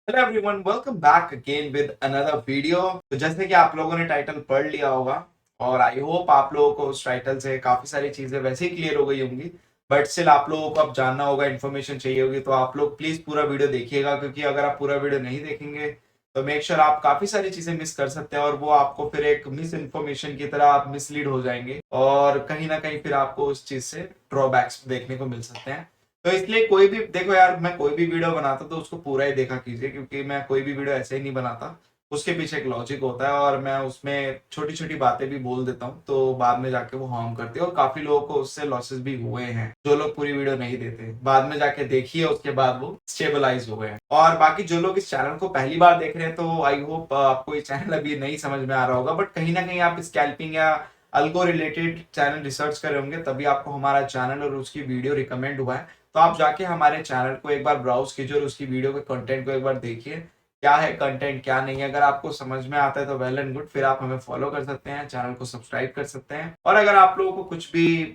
Hello everyone, welcome back again with another video. तो जैसे कि आप लोगों ने टाइटल पढ़ लिया होगा और आई होप आप लोगों को उस टाइटल से काफी सारी चीजें वैसे ही क्लियर हो गई होंगी। बट स्टिल आप लोगों को अब जानना होगा, इन्फॉर्मेशन चाहिए होगी, तो आप लोग प्लीज पूरा वीडियो देखिएगा, क्योंकि अगर आप पूरा वीडियो नहीं देखेंगे तो मेक श्योर आप काफी सारी चीजें मिस कर सकते हैं और वो आपको फिर एक मिस इन्फॉर्मेशन की तरह आप मिसलीड हो जाएंगे और कहीं ना कहीं फिर आपको उस चीज से ड्रॉबैक्स देखने को मिल सकते हैं। तो इसलिए कोई भी देखो यार, मैं कोई भी वीडियो बनाता तो उसको पूरा ही देखा कीजिए, क्योंकि मैं कोई भी वीडियो ऐसे ही नहीं बनाता। उसके पीछे एक लॉजिक होता है और मैं उसमें छोटी छोटी बातें भी बोल देता हूँ, तो बाद में जाके वो हार्म करती है और काफी लोगों को उससे लॉसेस भी हुए हैं। जो लोग पूरी वीडियो नहीं देते, बाद में जाके देखिए, उसके बाद वो स्टेबलाइज हो गए हैं। और बाकी जो लोग इस चैनल को पहली बार देख रहे हैं, तो आई होप आपको ये चैनल अभी नहीं समझ में आ रहा होगा, बट कहीं ना कहीं आप स्कैल्पिंग या अल्गो रिलेटेड चैनल रिसर्च कर रहे होंगे, तभी आपको हमारा चैनल और उसकी वीडियो रिकमेंड हुआ है। तो आप जाके हमारे चैनल को एक बार ब्राउज कीजिए और उसकी वीडियो के कंटेंट को एक बार देखिए, क्या है कंटेंट क्या नहीं है। अगर आपको समझ में आता है तो वेल एंड गुड, फिर आप हमें फॉलो कर सकते हैं, चैनल को सब्सक्राइब कर सकते हैं। और अगर आप लोगों को कुछ भी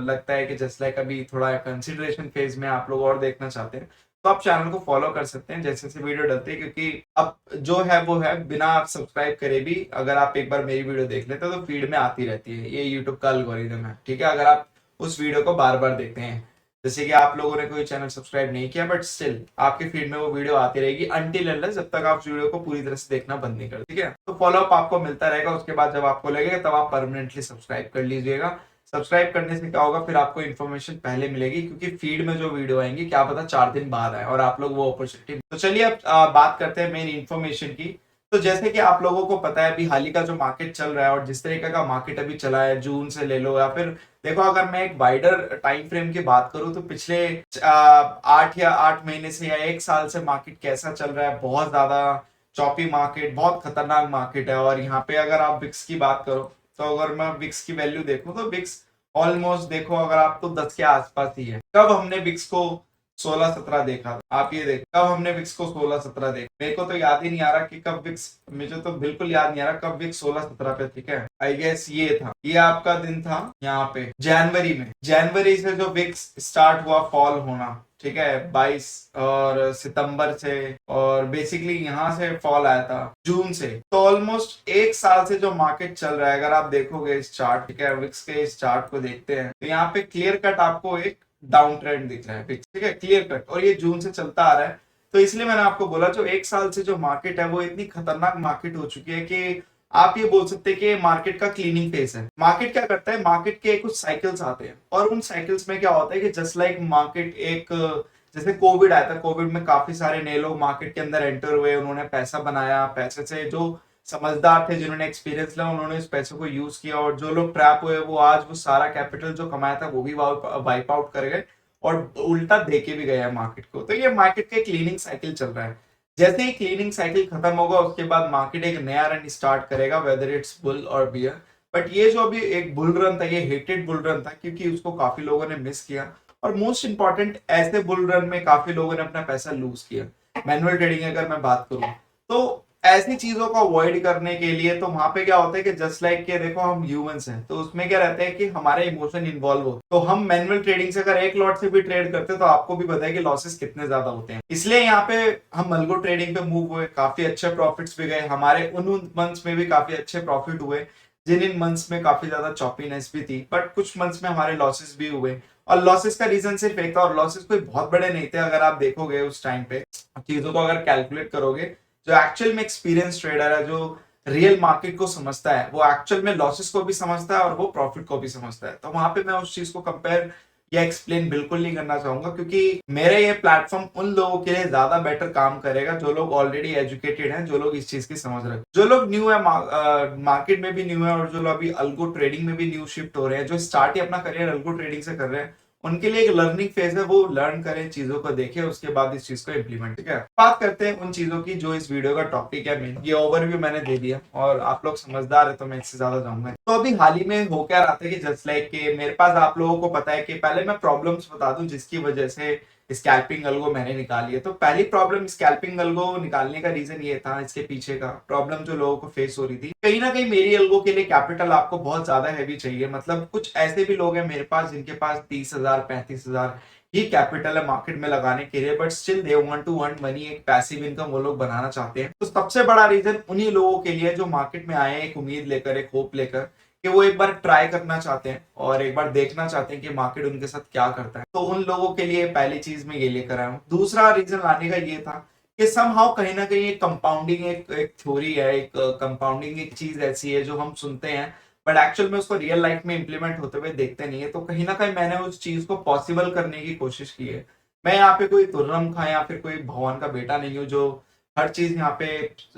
लगता है कि जस्ट लाइक अभी थोड़ा कंसिडरेशन फेज में आप लोग और देखना चाहते हैं, तो आप चैनल को फॉलो कर सकते हैं जैसे जैसे वीडियो डलती है, क्योंकि अब जो है वो है, बिना आप सब्सक्राइब करे भी अगर आप एक बार मेरी वीडियो देख लेते हैं तो फीड में आती रहती है। ये यूट्यूब का एल्गोरिदम है, ठीक है। अगर आप उस वीडियो को बार बार देखते हैं, जैसे कि आप लोगों ने कोई चैनल सब्सक्राइब नहीं किया, बट स्टिल आपके फीड में वो वीडियो आती रहेगी अनटिल अनलेस जब तक आप उस वीडियो को पूरी तरह से देखना बंद नहीं करते, ठीक है। तो फॉलो अप आपको मिलता रहेगा, उसके बाद जब आपको लगेगा तब आप परमानेंटली सब्सक्राइब कर लीजिएगा। सब्सक्राइब करने से क्या होगा, फिर आपको इन्फॉर्मेशन पहले मिलेगी, क्योंकि फीड में जो वीडियो आएंगी क्या पता 4 दिन बाद आए और आप लोग वो अपॉर्चुनिटी। तो चलिए अब बात करते हैं मेन इन्फॉर्मेशन की। तो जैसे कि आप लोगों को पता है, अभी हाल ही का जो मार्केट चल रहा है और जिस तरीके का मार्केट अभी चला है, जून से ले लो या फिर देखो, अगर मैं एक वाइडर टाइम फ्रेम की बात करूं तो पिछले 8 महीने से या 1 साल से मार्केट कैसा चल रहा है। बहुत ज्यादा चॉपी मार्केट, बहुत खतरनाक मार्केट है। और यहाँ पे अगर आप विक्स की बात करो, तो अगर मैं विक्स की वैल्यू देखूं तो विक्स ऑलमोस्ट देखो, अगर आप तो 10 के आसपास ही है। कब हमने विक्स को 16-17 देखा था, आप ये देख, कब हमने विक्स को 16-17 देखा, मेरे को तो याद ही नहीं आ रहा कि कब विक्स, मुझे तो बिल्कुल याद नहीं आ रहा कब विक्स 16-17 पे, ठीक है। आई गेस ये था, ये आपका दिन था यहाँ पे जनवरी में। जनवरी से जो विक्स स्टार्ट हुआ फॉल होना, ठीक है, 22 और सितंबर से, और बेसिकली यहाँ से फॉल आया था जून से। तो ऑलमोस्ट 1 साल से जो मार्केट चल रहा है, अगर आप देखोगे इस चार्ट, ठीक है, विक्स के इस चार्ट को देखते हैं, तो यहाँ पे क्लियर कट आपको एक डाउन ट्रेंड दिख रहा है, ठीक है, क्लियर कट, और ये जून से चलता आ रहा है। तो इसलिए मैंने आपको बोला, जो 1 साल से जो मार्केट है वो इतनी खतरनाक मार्केट हो चुकी है कि आप ये बोल सकते हैं कि मार्केट का क्लीनिंग फेस है। मार्केट क्या करता है, मार्केट के कुछ साइकिल्स आते हैं और उन साइकिल्स में क्या होता है कि जस्ट लाइक मार्केट एक, जैसे कोविड आया था, कोविड में काफी सारे नए लोग मार्केट के अंदर एंटर हुए, उन्होंने पैसा बनाया, पैसे से जो समझदार थे, जिन्होंने एक्सपीरियंस लिया, उन्होंने इस पैसे को यूज किया, और जो लोग ट्रैप हुए वो आज वो सारा कैपिटल जो कमाया था वो भी वाइप आउट कर गए और उल्टा देके भी गया मार्केट को। तो ये मार्केट का क्लीनिंग साइकिल चल रहा है। जैसे ही क्लीनिंग साइकिल खत्म होगा, उसके बाद मार्केट एक नया रन स्टार्ट करेगा, वेदर इट्स बुल और बियर। बट ये जो अभी एक बुल रन था, ये हेटेड बुल रन था, क्योंकि उसको काफी लोगों ने मिस किया। और मोस्ट इंपॉर्टेंट, ऐसे बुल रन में काफी लोगों ने अपना पैसा लूज किया। मैनुअल ट्रेडिंग अगर मैं बात करूं, तो ऐसी चीजों को अवॉइड करने के लिए, तो वहां पे क्या होता है कि जस्ट लाइक के देखो, हम ह्यूमंस हैं, तो उसमें क्या रहता है कि हमारे इमोशन इन्वॉल्व हो। तो हम मैनुअल ट्रेडिंग से अगर एक लॉट से भी ट्रेड करते हैं, तो आपको भी पता है कि लॉसेस कितने ज्यादा होते हैं। इसलिए यहाँ पे हम अल्गो ट्रेडिंग पे मूव हुए, काफी अच्छे प्रॉफिट्स भी गए हमारे। उन मंथ्स में भी काफी अच्छे प्रॉफिट हुए, जिन इन मंथ्स में काफी ज्यादा चॉपीनेस भी थी, बट कुछ मंथ्स में हमारे लॉसेस भी हुए। और लॉसेस का रीजन सिर्फ एक था, और लॉसेस कोई बहुत बड़े नहीं थे। अगर आप देखोगे उस टाइम पे चीजों को अगर कैलकुलेट करोगे, जो एक्चुअल में एक्सपीरियंस ट्रेडर है, जो रियल मार्केट को समझता है, वो एक्चुअल में लॉसेस को भी समझता है और वो प्रॉफिट को भी समझता है। तो वहां पे मैं उस चीज को कंपेयर या एक्सप्लेन बिल्कुल नहीं करना चाहूंगा, क्योंकि मेरा ये प्लेटफॉर्म उन लोगों के लिए ज्यादा बेटर काम करेगा जो लोग ऑलरेडी एजुकेटेड हैं, जो लोग इस चीज की समझ रहे हैं, जो लोग न्यू है, मार्केट में भी न्यू है, और जो लोग अभी अल्गो ट्रेडिंग में भी न्यू शिफ्ट हो रहे हैं, जो स्टार्ट ही अपना करियर अल्गो ट्रेडिंग से कर रहे हैं, उनके लिए एक लर्निंग फेज है। वो लर्न करें, चीजों को देखें, उसके बाद इस चीज को इम्प्लीमेंट, ठीक है। बात करते हैं उन चीजों की जो इस वीडियो का टॉपिक है मेन। ये ओवरव्यू मैंने दे दिया और आप लोग समझदार है, तो मैं इससे ज्यादा जाऊंगा। तो अभी हाल ही में हो क्या रहा था कि जस्ट लाइक के मेरे पास, आप लोगों को पता है कि, पहले मैं प्रॉब्लम्स बता दूं जिसकी वजह से स्कैल्पिंग अल्गो मैंने निकाली है। तो पहली प्रॉब्लम स्कैल्पिंग अल्गो निकालने का रीजन ये था, इसके पीछे का प्रॉब्लम जो लोगों को फेस हो रही थी, कहीं ना कहीं मेरी अल्गो के लिए कैपिटल आपको बहुत ज्यादा हैवी चाहिए। मतलब कुछ ऐसे भी लोग हैं मेरे पास जिनके पास 30,000, 35,000 ही कैपिटल है मार्केट में लगाने के लिए, but still they want to earn money, एक पैसिव इनकम वो लोग बनाना चाहते हैं। तो सबसे बड़ा रीजन उन्हीं लोगों के लिए जो मार्केट में आए हैं एक उम्मीद लेकर, एक होप लेकर कि वो एक बार ट्राई करना चाहते हैं और एक बार देखना चाहते हैं कि मार्केट उनके साथ क्या करता है। तो उन लोगों के लिए पहली चीज मैं ये लेकर आया हूँ। दूसरा रीजन लाने का ये था कि समहाउ कहीं ना कहीं एक कंपाउंडिंग एक थ्योरी है, एक कंपाउंडिंग एक चीज ऐसी है जो हम सुनते हैं बट एक्चुअल में उसको रियल लाइफ में इंप्लीमेंट होते हुए देखते नहीं है। तो कहीं ना कहीं मैंने उस चीज को पॉसिबल करने की कोशिश की है। मैं यहाँ पे कोई तुर्रम खां या फिर कोई भगवान का बेटा नहीं हूँ जो हर चीज यहाँ पे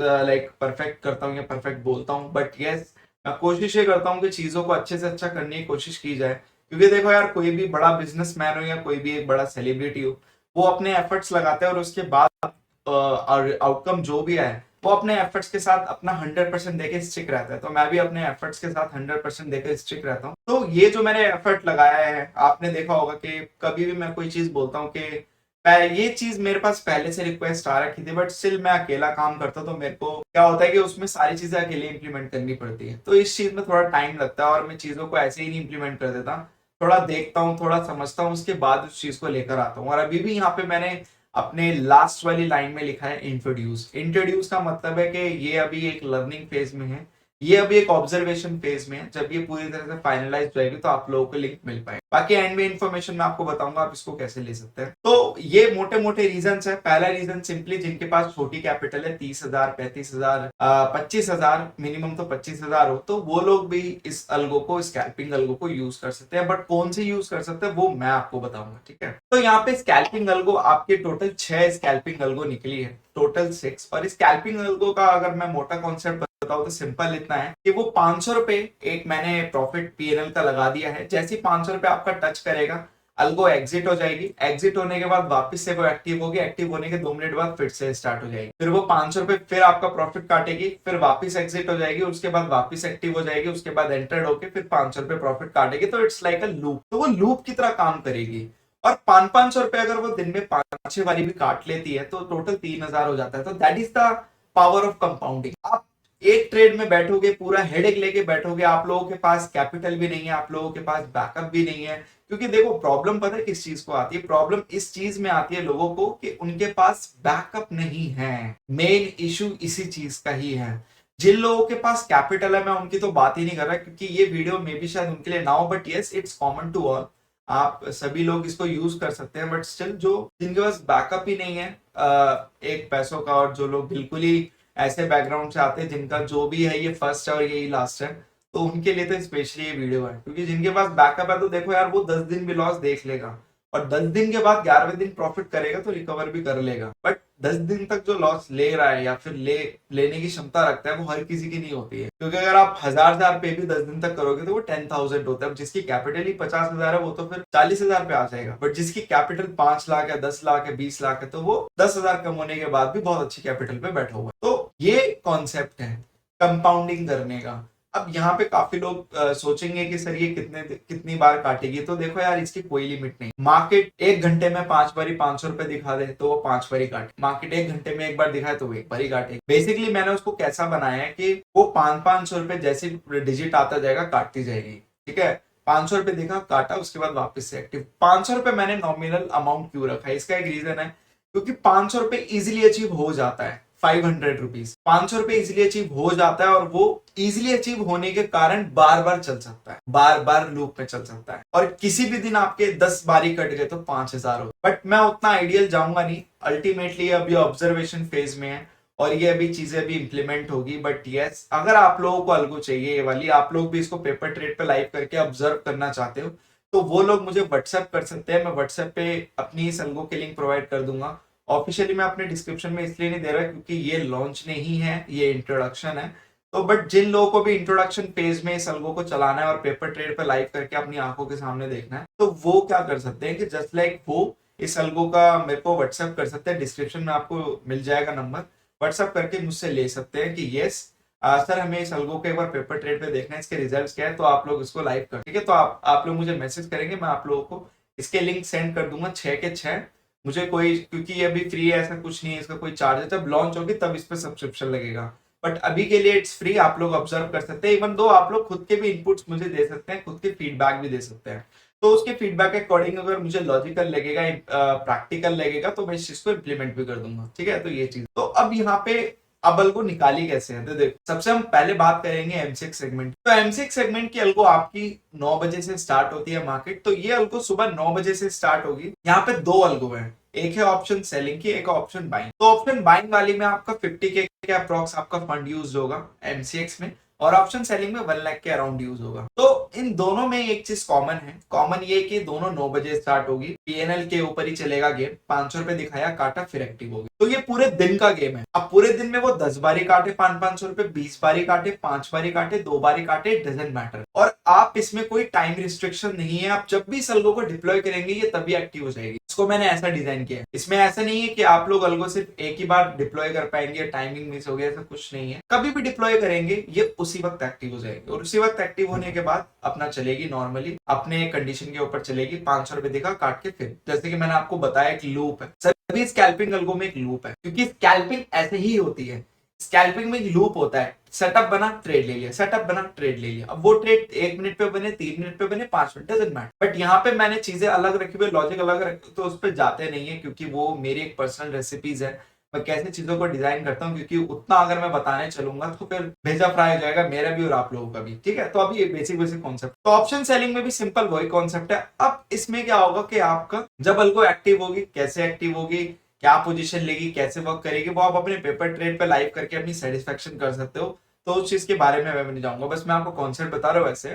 लाइक परफेक्ट करता हूँ या परफेक्ट बोलता हूँ, बट यस मैं कोशिश ये करता हूँ कि चीजों को अच्छे से अच्छा करने की कोशिश की जाए। क्योंकि देखो यार, कोई भी बड़ा बिजनेसमैन हो या कोई भी एक बड़ा सेलिब्रिटी हो, वो अपने एफर्ट्स लगाते हैं और उसके बाद और आउटकम जो भी आए वो अपने एफर्ट्स के साथ अपना 100% देके स्टिक रहता है। तो मैं भी अपने एफर्ट्स के साथ 100% देके स्टिक रहता हूँ। तो ये जो मैंने एफर्ट लगाया है, आपने देखा होगा कि कभी भी मैं कोई चीज बोलता हूँ कि ये चीज मेरे पास पहले से रिक्वेस्ट आ रखी थी बट स्टिल मैं अकेला काम करता, तो मेरे को क्या होता है कि उसमें सारी चीजें अकेले इंप्लीमेंट करनी पड़ती है। तो इस चीज में थोड़ा टाइम लगता है और मैं चीजों को ऐसे ही नहीं इंप्लीमेंट कर देता, थोड़ा देखता हूँ, थोड़ा समझता हूँ, उसके बाद उस चीज को लेकर आता हूँ। और अभी भी यहाँ पे मैंने अपने लास्ट वाली लाइन में लिखा है इंट्रोड्यूस। इंट्रोड्यूस का मतलब है कि ये अभी एक लर्निंग फेज में है, ये अभी एक ऑब्जर्वेशन फेज में है। जब ये पूरी तरह से फाइनलाइज हो जाएगी तो आप लोगों को लिंक मिल पाएगी। बाकी एंड में इन्फॉर्मेशन मैं आपको बताऊंगा आप इसको कैसे ले सकते हैं। तो ये मोटे मोटे रीजन है। पहला रीजन सिंपली जिनके पास छोटी कैपिटल है, 30,000, 35,000, 25,000, मिनिमम तो 25,000 हो, तो वो लोग भी इस अल्गो को, स्कैल्पिंग अल्गो को यूज कर सकते हैं। बट कौन सी यूज कर सकते हैं वो मैं आपको बताऊंगा, ठीक है। तो यहाँ पे स्कैल्पिंग अल्गो आपके टोटल 6 स्कैल्पिंग अल्गो निकली है, टोटल 6। और स्कैल्पिंग अल्गो का अगर मैं मोटा कॉन्सेप्ट बताऊं तो सिंपल इतना है कि वो 500 रुपए एक मैंने प्रॉफिट पीएनएल का लगा दिया है। जैसे 500 रुपए आपका टच करेगा, अल्गो एग्जिट हो जाएगी। एग्जिट होने के बाद वापस से वो एक्टिव होगी, एक्टिव होने के 2 मिनट बाद फिर से स्टार्ट हो जाएगी। फिर वो 500 रुपए फिर आपका प्रॉफिट काटेगी, फिर वापस एग्जिट हो जाएगी, उसके बाद वापस एक्टिव हो जाएगी, उसके बाद एंटर्ड होके फिर 500 रुपए प्रॉफिट काटेगी। तो इट्स लाइक अ लूप। तो वो लूप की तरह काम करेगी। और 500 रुपए अगर वो दिन में 5-6 बारी भी काट लेती है तो टोटल 3,000 हो जाता है। तो that is the power of compounding. आप एक ट्रेड में बैठोगे, पूरा हेडेक लेके बैठोगे, आप लोगों के पास कैपिटल भी नहीं है, आप लोगों के पास बैकअप भी नहीं है। क्योंकि देखो प्रॉब्लम पता है किस चीज को आती है, प्रॉब्लम इस चीज में आती है लोगों को कि उनके पास बैकअप नहीं है। मेन इशू इसी चीज का ही है। जिन लोगों के पास कैपिटल है मैं उनकी तो बात ही नहीं कर रहा, क्योंकि ये वीडियो में भी शायद उनके लिए ना हो, but yes it's common to all. आप सभी लोग इसको यूज कर सकते हैं। बट स्टिल जो जिनके पास बैकअप ही नहीं है एक पैसों का, और जो लोग बिल्कुल ही ऐसे बैकग्राउंड से आते हैं जिनका जो भी है ये फर्स्ट है और यही लास्ट है, तो उनके लिए तो स्पेशली ये वीडियो है। क्योंकि जिनके पास बैकअप है तो देखो यार, वो 10 दिन भी लॉस देख लेगा और 10 दिन के बाद 11वें दिन प्रॉफिट करेगा तो रिकवर भी कर लेगा। बट 10 दिन तक जो लॉस ले रहा है या फिर लेने की क्षमता रखता है वो हर किसी की नहीं होती है। क्योंकि अगर आप 1,000 पे भी 10 दिन तक करोगे तो वो 10,000 होता है। जिसकी कैपिटल ही 50,000 है वो तो फिर 40,000 पे आ जाएगा। बट जिसकी कैपिटल 5 लाख है, 10 लाख है, 20 लाख है, तो वो 10,000 कम होने के बाद भी बहुत अच्छी कैपिटल पे बैठा हुआ है। तो ये कॉन्सेप्ट है कंपाउंडिंग करने का। अब यहाँ पे काफी लोग सोचेंगे कि सर ये कितनी बार काटेगी। तो देखो यार, इसकी कोई लिमिट नहीं। मार्केट 1 घंटे में 5 बारी 500 रुपए दिखा दे तो वो 5 बारी काटे। मार्केट 1 घंटे में 1 बार दिखाए तो वो 1 बारी काटे। बेसिकली मैंने उसको कैसा बनाया है कि वो 500 रुपए जैसे डिजिट आता जाएगा काटती जाएगी, ठीक है। 500 रुपए दिखा, काटा, उसके बाद वापस से एक्टिव। 500 रुपए मैंने नॉमिनल अमाउंट क्यों रखा है, इसका एक रीजन है। क्योंकि 500 रुपए इजिली अचीव हो जाता है। 500 रुपीज 500 रुपए इजिली अचीव हो जाता है और वो इजिली अचीव होने के कारण बार बार चल सकता है, बार बार लूप में चल सकता है। और किसी भी दिन आपके 10 बारी कट गए तो 5,000 हो। बट मैं उतना आइडियल जाऊंगा नहीं। अल्टीमेटली अभी ऑब्जर्वेशन फेज में है और ये अभी चीजें भी इंप्लीमेंट होगी। बट यस, अगर आप लोगों को अलगो चाहिए ये वाली, आप लोग भी इसको पेपर ट्रेड पे लाइव करके ऑब्जर्व करना चाहते हो, तो वो लोग मुझे व्हाट्सएप कर सकते हैं। मैं व्हाट्सएप पे अपनी इस अलगो के लिंक प्रोवाइड कर दूंगा। ऑफिशियली मैं अपने डिस्क्रिप्शन में इसलिए नहीं दे रहा क्योंकि ये लॉन्च नहीं है, ये इंट्रोडक्शन है। तो बट जिन लोगों को भी इंट्रोडक्शन फेज में इस अलगो को चलाना है और पेपर ट्रेड पे लाइव करके अपनी आंखों के सामने देखना है, तो वो क्या कर सकते हैं कि जस्ट लाइक वो इस अलगो का मेरे को व्हाट्सएप कर सकते हैं। डिस्क्रिप्शन में आपको मिल जाएगा नंबर, व्हाट्सएप करके मुझसे ले सकते हैं कि यस सर हमें इस अलगो के एक बार पेपर ट्रेड पे देखना है, इसके रिजल्ट्स क्या है, तो आप लोग इसको लाइव कर, ठीक है। तो आप लोग मुझे मैसेज करेंगे, मैं आप लोगों को इसके लिंक सेंड कर दूंगा 6 के 6। मुझे कोई, क्योंकि ये अभी फ्री है, ऐसा कुछ नहीं है, इसका कोई चार्ज है। जब लॉन्च होगी तब इस पे सब्सक्रिप्शन लगेगा। बट अभी के लिए इट्स फ्री, आप लोग ऑब्जर्व कर सकते हैं। इवन दो आप लोग खुद के भी इनपुट्स मुझे दे सकते हैं, खुद के फीडबैक भी दे सकते हैं। तो उसके फीडबैक के अकॉर्डिंग अगर मुझे लॉजिकल लगेगा, प्रैक्टिकल लगेगा, तो मैं इस चीज को इम्प्लीमेंट भी कर दूंगा। ठीक है, तो ये चीज। तो अब यहाँ पे अब अल्गो निकाली कैसे है, तो देखो सबसे हम पहले बात करेंगे एमसीएक्स सेगमेंट। तो एमसीएक्स सेगमेंट की अल्गो आपकी 9 बजे से स्टार्ट होती है मार्केट। तो ये अल्गो सुबह 9 बजे से स्टार्ट होगी। यहाँ पे 2 अल्गो है, एक है ऑप्शन सेलिंग की, एक ऑप्शन बाइंग। तो ऑप्शन बाइंग वाली में आपका 50K के अप्रॉक्स आपका फंड यूज होगा एमसीएक्स में, और ऑप्शन सेलिंग में 1 लाख के अराउंड यूज होगा। तो इन दोनों में एक चीज कॉमन है, कॉमन ये कि दोनों 9 बजे स्टार्ट होगी, पीएनएल के ऊपर ही चलेगा गेम। 500 रुपए दिखाया, काटा, फिर एक्टिव होगी। तो ये पूरे दिन का गेम है। अब पूरे दिन में वो 10 बारी काटे 500 रुपए, 20 बारी काटे, 5 बारी काटे, 2 बारी काटे, डजेंट मैटर। और आप इसमें कोई टाइम रिस्ट्रिक्शन नहीं है, आप जब भी इस अल्गो को डिप्लॉय करेंगे ये तभी एक्टिव हो जाएगी। इसको मैंने ऐसा डिजाइन किया है। इसमें ऐसा नहीं है कि आप लोग अल्गो सिर्फ एक ही बार डिप्लॉय कर पाएंगे, टाइमिंग मिस हो गया, ऐसा कुछ नहीं है। कभी भी डिप्लॉय करेंगे ये उसी वक्त एक्टिव हो जाएगी, और उसी वक्त एक्टिव होने के बाद अपना चलेगी नॉर्मली अपने कंडीशन के ऊपर चलेगी। 500 रुपए दिखा, काट के फिर, जैसे कि मैंने आपको बताया एक लूप है। सभी स्कैल्पिंग अल्गो में एक लूप है, क्योंकि स्कैल्पिंग ऐसे ही होती है। स्कैल्पिंग में एक लूप होता है, सेटअप बना, ट्रेड ले लिया, सेटअप बना, ट्रेड ले लिया। अब वो ट्रेड 1 मिनट पे बने, 3 मिनट पे बने, 5 मिनट, डजंट मैटर। बट यहाँ पे मैंने चीजें अलग रखी हुई, लॉजिक अलग रखी, तो उस पर जाते नहीं है, क्योंकि वो मेरी एक पर्सनल रेसिपीज है। मैं कैसे चीजों को डिजाइन करता हूँ, क्योंकि उतना अगर मैं बताने चलूंगा तो फिर भेजा फ्राई हो जाएगा मेरा भी और आप लोगों का भी। ठीक है, तो अभी बेसिक बेसिक कॉन्सेप्ट। तो ऑप्शन सेलिंग में भी सिंपल वही कॉन्सेप्ट है। अब इसमें क्या होगा कि आपका जब अल्गो एक्टिव होगी, कैसे एक्टिव होगी, क्या पोजीशन लेगी, कैसे वर्क करेगी, वो आप अपने पेपर ट्रेड पे लाइव करके अपनी सेटिस्फेक्शन कर सकते हो। तो उस चीज के बारे में मैं नहीं जाऊंगा, बस मैं आपको कॉन्सेप्ट बता रहा हूँ वैसे।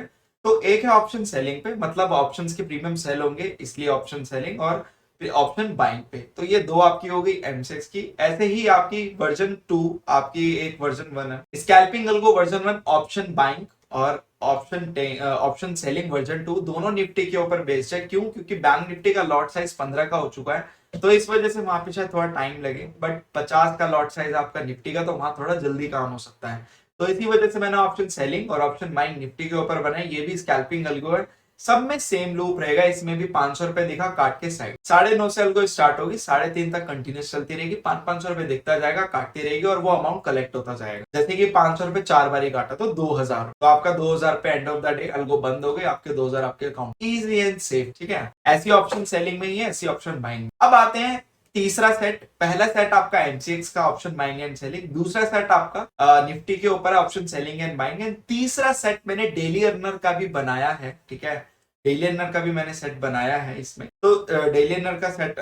तो एक है ऑप्शन सेलिंग पे, मतलब ऑप्शंस के प्रीमियम सेल होंगे इसलिए ऑप्शन सेलिंग, और फिर ऑप्शन बाइंग पे। तो ये दो आपकी हो गई एमसेक्स की। ऐसे ही आपकी वर्जन 2, आपकी एक वर्जन 1 है scalping algo version 1, option buying और ऑप्शन सेलिंग वर्जन 2, दोनों निफ्टी के ऊपर बेस्ड है। क्यों? क्योंकि बैंक निफ्टी का लॉट साइज 15 का हो चुका है, तो इस वजह से वहां पे शायद थोड़ा टाइम लगे। बट 50 का लॉट साइज आपका निफ्टी का, तो वहां थोड़ा जल्दी काम हो सकता है। तो इसी वजह से मैंने ऑप्शन सेलिंग और ऑप्शन बाइंग निफ्टी के ऊपर बनाए। ये भी स्कैल्पिंग अल्गो है, सब में सेम लूप रहेगा। इसमें भी 500 रुपए दिखा, काट के साइड 9:30 से अल्गो स्टार्ट होगी, 3:30 तक कंटिन्यूस चलती रहेगी। 500 रुपए दिखता जाएगा, काटती रहेगी, और वो अमाउंट कलेक्ट होता जाएगा। जैसे कि 500 रुपए 4 बारी काटा तो 2000, तो आपका 2000 पे end of the day algo बंद हो गई, आपके 2000 आपके अकाउंट, इजी एंड सेफ। ठीक है, ऐसी ऑप्शन सेलिंग में ही है, ऐसी ऑप्शन बाइंग। अब आते हैं तीसरा सेट। पहला सेट आपका एमसीएक्स का ऑप्शन बाइंग एंड सेलिंग, दूसरा सेट आपका निफ्टी के ऊपर option selling and buying, and तीसरा सेट मैंने डेली अर्नर का भी बनाया है। ठीक है, डेली अर्नर का भी मैंने सेट बनाया है इसमें। तो डेली अर्नर का सेट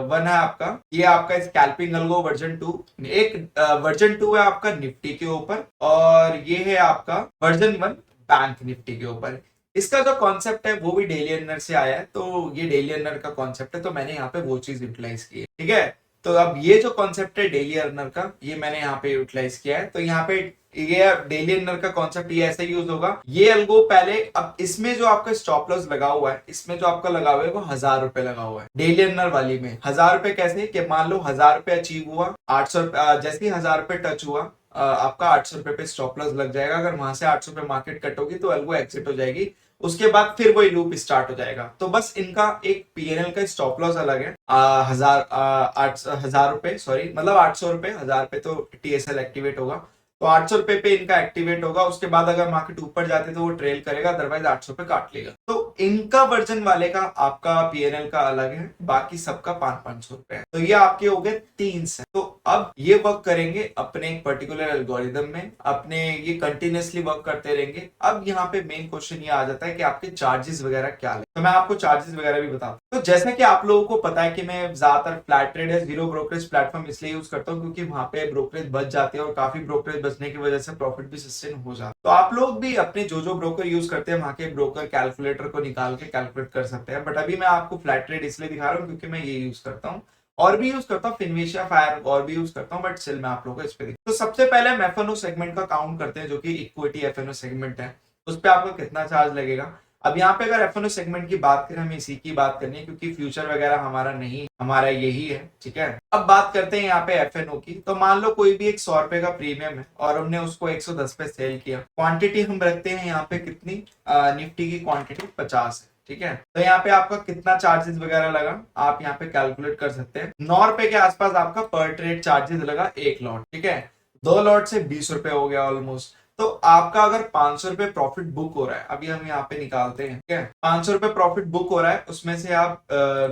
1 है आपका, ये आपका स्कैल्पिंग अल्गो वर्जन 2, एक वर्जन 2 है आपका निफ्टी के ऊपर, और ये है आपका वर्जन 1 बैंक निफ्टी के ऊपर। इसका जो कॉन्सेप्ट है वो भी डेली अर्नर से आया है, तो ये डेली अर्नर का कॉन्सेप्ट है, तो मैंने यहाँ पे वो चीज यूटिलाइज की है। ठीक है, तो अब ये जो कॉन्सेप्ट है डेली अर्नर का, ये मैंने यहाँ पे यूटिलाइज किया है। तो यहाँ पे ये डेली अर्नर का कॉन्सेप्ट ये ऐसे यूज होगा। ये अल्गो पहले, अब इसमें जो आपका स्टॉप लॉस लगा हुआ है, इसमें जो आपका लगा हुआ है वो 1000 रुपए लगा हुआ है। डेली अर्नर वाली में 1000 रुपए कैसे कि मान लो 1000 रुपए अचीव हुआ, 800 जैसे ही 1000 रुपए टच हुआ, आपका 800 रुपए पे स्टॉप लॉस लग जाएगा। अगर वहां से 800 रुपए मार्केट कट होगी तो अल्गो एग्जिट हो जाएगी, उसके बाद फिर वही लूप स्टार्ट हो जाएगा। तो बस इनका एक पीएनएल का स्टॉप लॉस अलग है, 1000 रुपए, सॉरी मतलब 800 रुपए, 1000 पे तो टीएसएल एक्टिवेट होगा, तो 800 रुपए पे इनका एक्टिवेट होगा। उसके बाद अगर मार्केट ऊपर जाते तो वो ट्रेल करेगा, अदरवाइज 800 पे काट लेगा। तो इनका वर्जन वाले का आपका पीएनएल का अलग है, बाकी सबका 500 रुपए है। तो ये आपके हो गए 3 सेट। तो अब ये वर्क करेंगे अपने एक पर्टिकुलर एल्गोरिदम में, अपने ये कंटिन्यूसली वर्क करते रहेंगे। अब यहाँ पे मेन क्वेश्चन ये आ जाता है कि आपके चार्जेस वगैरह क्या ले। तो मैं आपको चार्जेस वगैरह भी बताता हूँ। तो जैसा कि आप लोगों को पता है कि मैं ज्यादातर फ्लैट ट्रेड है, जीरो ब्रोकरेज प्लेटफॉर्म इसलिए यूज करता हूँ क्योंकि वहां पे ब्रोकरेज बच जाते हैं, और काफी ब्रोकरेज बचने की वजह से प्रॉफिट भी सस्टेन हो जाता है। तो आप लोग भी अपने जो ब्रोकर यूज करते हैं वहां के ब्रोकर कैलकुलेटर को निकाल के कैलकुलेट कर सकते हैं। बट अभी मैं आपको फ्लैट ट्रेड इसलिए दिखा रहा हूँ क्योंकि मैं ये यूज करता हूँ, और भी यूज करता हूँ, फिनविशिया फायर और भी यूज करता हूँ, बट स्टिल मैं आप लोगों को इस पे। तो सबसे पहले हम एफएनओ सेगमेंट का काउंट करते हैं, जो कि इक्विटी एफएनओ सेगमेंट है। उस पर आपका कितना चार्ज लगेगा। अब यहाँ पे अगर एफएनओ सेगमेंट की बात करें, हमें इसी की बात करनी है क्योंकि फ्यूचर वगैरह हमारा नहीं, हमारा यही है। ठीक है, अब बात करते हैं यहाँ पे एफएनओ की। तो मान लो कोई भी एक 100 रुपए का प्रीमियम है और हमने उसको 110 पे सेल किया। क्वांटिटी हम रखते हैं यहाँ पे कितनी, निफ्टी की क्वांटिटी 50 है। ठीक है, तो यहाँ पे आपका कितना चार्जेस वगैरह लगा आप यहाँ पे कैलकुलेट कर सकते हैं। 9 रुपए के आसपास आपका पर ट्रेड चार्जेस लगा एक लॉट। ठीक है, 2 लॉट से 20 रुपए हो गया ऑलमोस्ट। तो आपका अगर 500 रुपए प्रॉफिट बुक हो रहा है, अभी हम यहाँ पे निकालते हैं, ठीक है, 500 रुपए प्रॉफिट बुक हो रहा है, उसमें से आप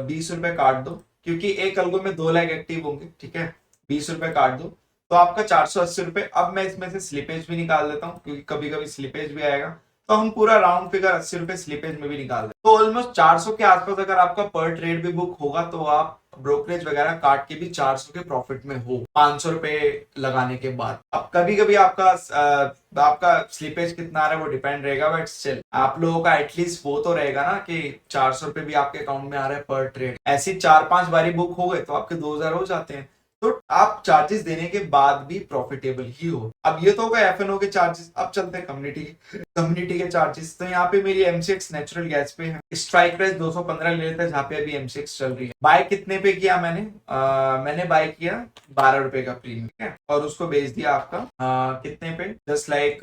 20 रुपए काट दो, क्योंकि एक अल्गो में 2 लाख एक्टिव होंगे, ठीक है, 20 रुपए काट दो तो आपका 480 रुपए। अब मैं इसमें से स्लिपेज भी निकाल देता हूँ, क्योंकि कभी कभी स्लिपेज भी आएगा, तो हम पूरा राउंड फिगर 80 रुपए स्लिपेज में भी निकाल दें, तो ऑलमोस्ट 400 के आसपास अगर आपका पर ट्रेड भी बुक होगा तो आप ब्रोकरेज वगैरह काट के भी 400 के प्रॉफिट में हो 500 रुपए लगाने के बाद। अब कभी कभी आपका स्लिपेज कितना आ रहा है वो डिपेंड रहेगा, बट स्टिल आप लोगों का एटलीस्ट वो तो रहेगा ना कि 400 रुपए भी आपके अकाउंट में आ रहा है पर ट्रेड। ऐसी 4-5 बारी बुक हो गए तो आपके 2000 हो जाते हैं, तो आप चार्जेस देने के बाद भी प्रॉफिटेबल ही हो। अब ये तो होगा एफएनओ के चार्जेस। अब चलते हैं कम्युनिटी के चार्जेस। तो यहाँ पे मेरी एमसीएक्स नेचुरल गैस पे है, स्ट्राइक प्राइस 215 ले लेते हैं, जहाँ पे अभी एमसीएक्स चल रही है। बाय कितने पे किया मैंने बाय किया 12 रुपए का प्रीमियम, ठीक है, और उसको बेच दिया आपका कितने पे, जस्ट लाइक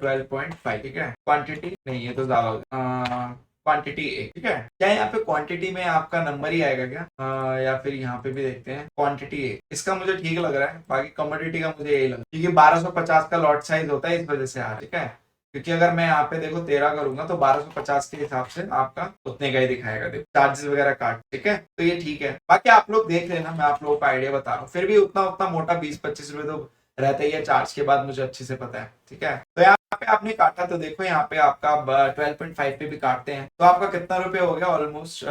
12.5, ठीक है। क्वांटिटी नहीं, ये तो ज्यादा हो गया, क्वांटिटी एक, ठीक है। क्या यहाँ पे क्वांटिटी में आपका नंबर ही आएगा क्या, या फिर यहाँ पे भी देखते हैं क्वांटिटी एक, इसका मुझे ठीक लग रहा है, बाकी कमोडिटी का मुझे यही लग रहा है, क्योंकि 1250 का लॉट साइज होता है, इस वजह से आ रहा है, ठीक है। क्योंकि अगर मैं यहाँ पे देखो 13 करूंगा तो 1250 के हिसाब से आपका उतने का ही दिखाएगा, देखो चार्जेस वगैरह काट, ठीक है, तो ये ठीक है। बाकी आप लोग देख लेना, मैं आप लोगों को आइडिया बता रहा हूँ, फिर भी उतना उतना मोटा 20-25 रुपए तो रहता ही है चार्ज के बाद, मुझे अच्छे से पता है, ठीक है। तो यहाँ पे आपने काटा तो देखो यहाँ पे आपका 12.5 पे भी काटते हैं तो आपका कितना रुपए हो गया, ऑलमोस्ट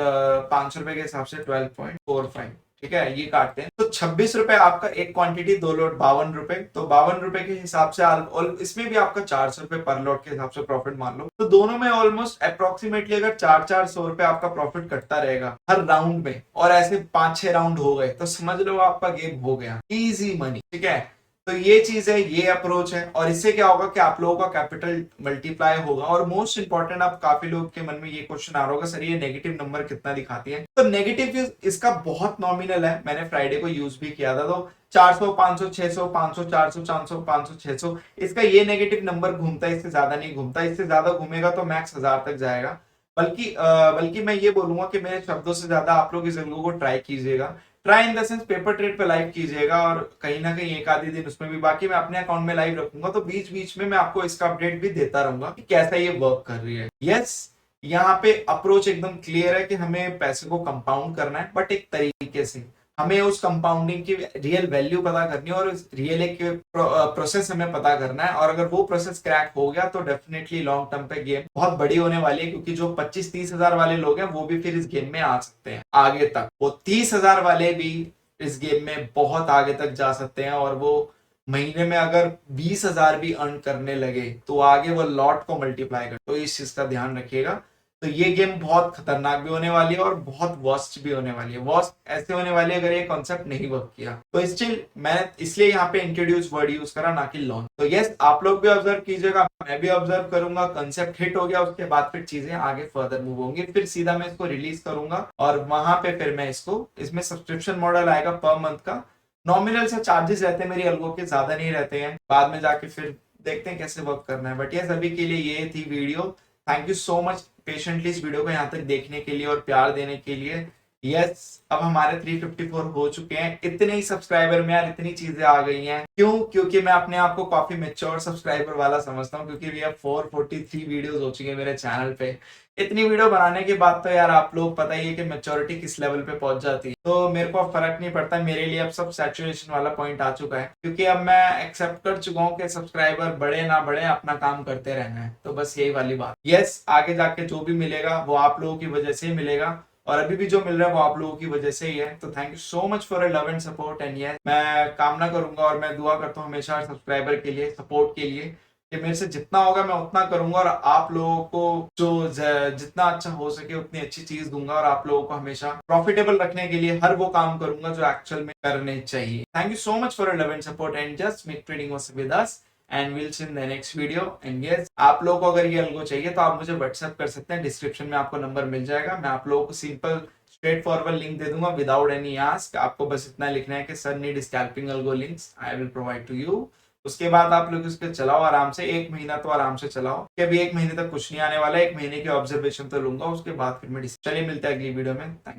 500 रुपए के हिसाब से 12.45, ठीक है, ये काटते हैं तो 26 रुपए आपका एक क्वांटिटी, 2 लोट 52 रुपए, तो 52 रुपए के हिसाब से और इसमें भी आपका 400 रुपए पर लोट के हिसाब से प्रॉफिट मान लो, तो दोनों में ऑलमोस्ट अप्रोक्सीमेटली अगर 400 रुपए आपका प्रॉफिट कटता रहेगा हर राउंड में, और ऐसे 5-6 राउंड हो गए तो समझ लो आपका गेम हो गया, इजी मनी, ठीक है। तो ये चीज है, ये अप्रोच है, और इससे क्या होगा कि आप लोगों का कैपिटल मल्टीप्लाई होगा। और मोस्ट इंपॉर्टेंट, आप काफी लोग के मन में ये क्वेश्चन आ रहा होगा, सर ये नेगेटिव नंबर कितना दिखाती है, तो नेगेटिव इसका बहुत नॉमिनल है, मैंने फ्राइडे को यूज भी किया था, तो 400, 500, 600, 500, 400, 400, 500, 600, इसका ये नेगेटिव नंबर घूमता है, इससे ज्यादा नहीं घूमता, इससे ज्यादा घूमेगा तो मैक्स 1000 तक जाएगा। बल्कि मैं ये बोलूंगा कि मेरे शब्दों से ज्यादा आप लोग इस एल्गो को ट्राई कीजिएगा, try in the sense paper trade पे लाइव कीजिएगा, और कहीं ना कहीं एक आधे दिन उसमें भी, बाकी मैं अपने अकाउंट में लाइव रखूंगा, तो बीच बीच में मैं आपको इसका अपडेट भी देता रहूंगा कि कैसा ये वर्क कर रही है। यस, यहाँ पे अप्रोच एकदम क्लियर है कि हमें पैसे को कंपाउंड करना है, बट एक तरीके से हमें उस कंपाउंडिंग की रियल वैल्यू पता करनी है, और रियल एक प्रोसेस हमें पता करना है, और अगर वो प्रोसेस क्रैक हो गया तो डेफिनेटली लॉन्ग टर्म पे गेम बहुत बड़ी होने वाली है, क्योंकि जो 25-30 हजार वाले लोग हैं वो भी फिर इस गेम में आ सकते हैं आगे तक, वो 30 हजार वाले भी इस गेम में बहुत आगे तक जा सकते हैं, और वो महीने में अगर 20 हजार भी अर्न करने लगे तो आगे वो लॉट को मल्टीप्लाई कर, तो इस चीज का ध्यान रखिएगा। तो ये गेम बहुत खतरनाक भी होने वाली है और बहुत वर्स्ट भी होने वाली है। वर्स्ट ऐसे होने वाली है अगर ये कॉन्सेप्ट नहीं वर्क किया, तो स्टिल मैंने इसलिए यहाँ पे इंट्रोड्यूस वर्ड यूज करा, ना कि लॉन्च। तो यस, आप लोग भी ऑब्जर्व कीजिएगा, मैं भी ऑब्जर्व करूंगा, कंसेप्ट हिट हो गया उसके बाद फिर चीजें आगे फर्दर मूव होंगी, फिर सीधा मैं इसको रिलीज करूंगा, और वहां पे फिर मैं इसमें सब्सक्रिप्शन मॉडल आएगा पर मंथ का, नॉमिनल से चार्जेस रहते हैं मेरी एल्गो के, ज्यादा नहीं रहते हैं, बाद में जाके फिर देखते हैं कैसे वर्क करना है। बट यस, अभी के लिए ये थी video. Thank you so much patiently इस वीडियो को यहाँ तक देखने के लिए और प्यार देने के लिए। यस, अब हमारे 354 हो चुके हैं, इतने ही सब्सक्राइबर में यार इतनी चीजें आ गई हैं, क्यों? क्योंकि मैं अपने आप को काफी मेच्योर सब्सक्राइबर वाला समझता हूँ, क्योंकि अब 443 वीडियोस हो चुके हैं मेरे चैनल पे। इतनी वीडियो बनाने के बाद तो यार आप लोग पता ही है कि मेच्योरिटी किस लेवल पे पहुंच जाती है, तो मेरे को अब फर्क नहीं पड़ता, मेरे लिए अब सब सैचुरेशन वाला पॉइंट आ चुका है, क्योंकि अब मैं एक्सेप्ट कर चुका हूँ कि सब्सक्राइबर बढ़े ना बढ़े, अपना काम करते रहना है, तो बस यही वाली बात। यस, आगे जाके जो भी मिलेगा वो आप लोगों की वजह से ही मिलेगा, और अभी भी जो मिल रहा है वो आप लोगों की वजह से ही है। तो thank you so much for love and support, and yes, मैं कामना करूंगा और मैं दुआ करता हूँ हमेशा सब्सक्राइबर के लिए, सपोर्ट के लिए, कि मेरे से जितना होगा मैं उतना करूंगा, और आप लोगों को जो जितना अच्छा हो सके उतनी अच्छी चीज दूंगा, और आप लोगों को हमेशा प्रॉफिटेबल रखने के लिए हर वो काम करूंगा जो एक्चुअल में करने चाहिए। Thank you so much for love and support, and just make trading with us, and will see in the next video. And yes, आप लोगों को अगर ये एल्गो चाहिए तो आप मुझे व्हाट्सएप कर सकते हैं, डिस्क्रिप्शन में आपको नंबर मिल जाएगा, मैं आप लोगों को सिंपल स्ट्रेट फॉरवर्ड लिंक दे दूंगा विदाउट एनी आस्क। आपको बस इतना लिखना है कि sir need scalping algo links, I will provide to you. उसके बाद आप लोग उसके चलाओ आराम से, 1 महीना तो आराम से चलाओ, कि अभी 1 महीने तक कुछ नहीं आने वाला है, 1 महीने की ऑब्जर्वेशन तो लूंगा, उसके बाद फिर मैं चलिए मिलते हैं अगली वीडियो में। थैंक